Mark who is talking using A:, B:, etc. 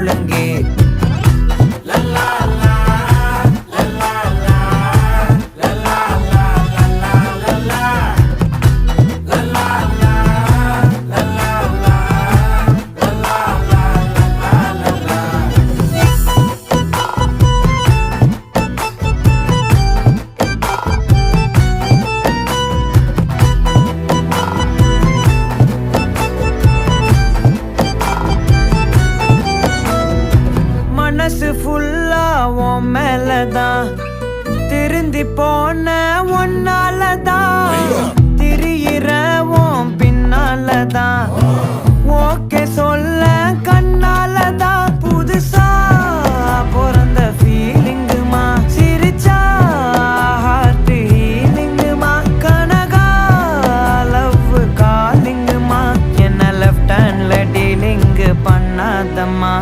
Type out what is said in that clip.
A: முழங்கே. மனசு ஃபுல்லா உன் மேலதான், திருந்தி போன ஒன்னாலதான், திரியிற உன் பின்னாலதான், ஓகே சொல்ல கண்ணாலதான். புதுசா பிறந்த ஃபீலிங்குமா, சிரிச்சா ஹார்ட் ஹீலிங்குமா, கனகா லவ் காலிங்குமா, என்ன லெஃப்ட் ஹேண்ட்ல டீலிங் பண்ணாதம்மா.